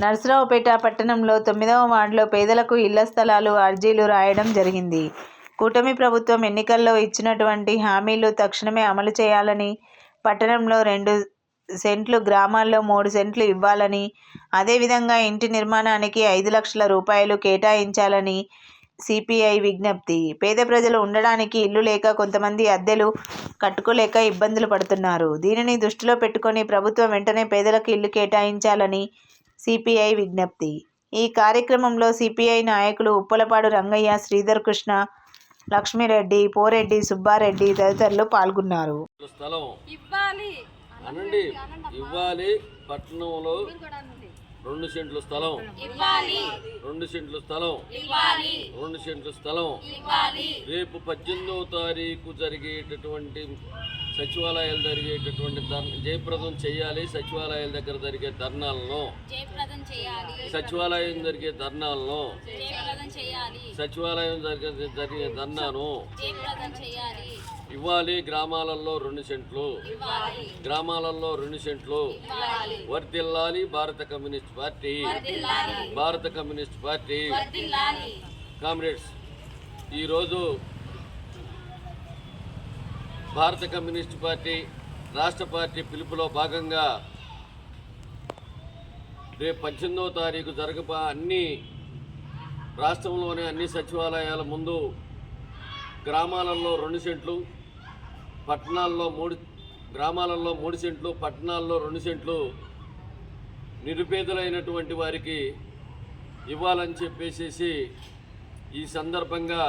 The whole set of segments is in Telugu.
నర్సరావుపేట పట్టణంలో 9వ వార్డులో పేదలకు ఇళ్ల స్థలాలు అర్జీలు రాయడం జరిగింది. కూటమి ప్రభుత్వం ఎన్నికల్లో ఇచ్చినటువంటి హామీలు తక్షణమే అమలు చేయాలని, పట్టణంలో 2 సెంట్లు, గ్రామాల్లో 3 సెంట్లు ఇవ్వాలని, అదేవిధంగా ఇంటి నిర్మాణానికి 5 లక్షల రూపాయలు కేటాయించాలని సిపిఐ విజ్ఞప్తి. పేద ప్రజలు ఉండడానికి ఇల్లు లేక కొంతమంది అద్దెలు కట్టుకోలేక ఇబ్బందులు పడుతున్నారు. దీనిని దృష్టిలో పెట్టుకొని ప్రభుత్వం వెంటనే పేదలకు ఇల్లు కేటాయించాలని సిపిఐ విజ్ఞప్తి. ఈ కార్యక్రమంలో సిపిఐ నాయకులు ఉప్పలపాడు రంగయ్య, శ్రీధర్ కృష్ణ, లక్ష్మిరెడ్డి, పోరెడ్డి, సుబ్బారెడ్డి తదితరులు పాల్గొన్నారు. పట్టణంలో 2 సెంట్లు స్థలం, 2 సెంట్లు స్థలం, 2 సెంట్లు స్థలం రేపు 18వ తారీఖు జరిగేటటువంటి సచివాలయాలు జరిగేటటువంటి జయప్రదం చేయాలి. సచివాలయాల దగ్గర జరిగే ధర్నాలను సచివాలయం జరిగే ధర్నాలను సచివాలయం జరిగే ధర్నాను ఇవ్వాలి. గ్రామాలలో 2 సెంట్లు, గ్రామాలలో 2 సెంట్లు వర్ధిల్లాలి. భారత కమ్యూనిస్ట్ పార్టీ, భారత కమ్యూనిస్ట్ పార్టీ. కామ్రేడ్స్, ఈరోజు భారత కమ్యూనిస్ట్ పార్టీ రాష్ట్ర పార్టీ పిలుపులో భాగంగా రేపు 18వ తారీఖు అన్ని రాష్ట్రంలోని అన్ని సచివాలయాల ముందు గ్రామాలలో 2 సెంట్లు, పట్టణాల్లో 3 సెంట్లు, పట్టణాల్లో 2 సెంట్లు నిరుపేదలైనటువంటి వారికి ఇవ్వాలని చెప్పేసి ఈ సందర్భంగా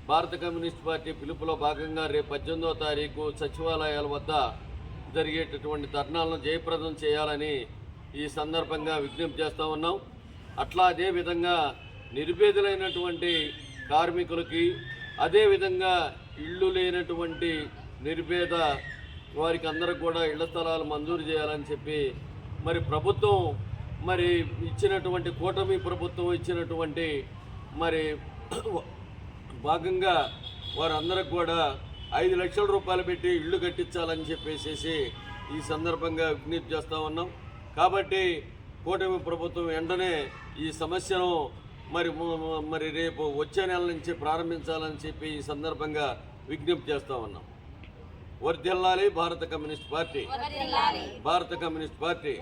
భారత కమ్యూనిస్ట్ పార్టీ పిలుపులో భాగంగా రేపు 18వ తారీఖు సచివాలయాల వద్ద జరిగేటటువంటి ధర్నాలను జయప్రదం చేయాలని ఈ సందర్భంగా విజ్ఞప్తి చేస్తూ ఉన్నాం. అట్లా అదేవిధంగా నిరుపేదలైనటువంటి కార్మికులకి, అదేవిధంగా ఇళ్ళు లేనటువంటి నిరుపేద వారికి అందరికి కూడా ఇళ్ల స్థలాలు మంజూరు చేయాలని చెప్పి మరి ప్రభుత్వం ఇచ్చినటువంటి కూటమి ప్రభుత్వం ఇచ్చినటువంటి భాగంగా వారందరికి కూడా 5 లక్షల రూపాయలు పెట్టి ఇళ్ళు కట్టించాలని చెప్పేసి ఈ సందర్భంగా విజ్ఞప్తి చేస్తూ ఉన్నాం. కాబట్టి కూటమి ప్రభుత్వం వెంటనే ఈ సమస్యను రేపు వచ్చే నెల నుంచి ప్రారంభించాలని చెప్పి ఈ సందర్భంగా విజ్ఞప్తి చేస్తూ ఉన్నాం. వర్ధిల్లాలి భారత కమ్యూనిస్ట్ పార్టీ, భారత కమ్యూనిస్ట్ పార్టీ.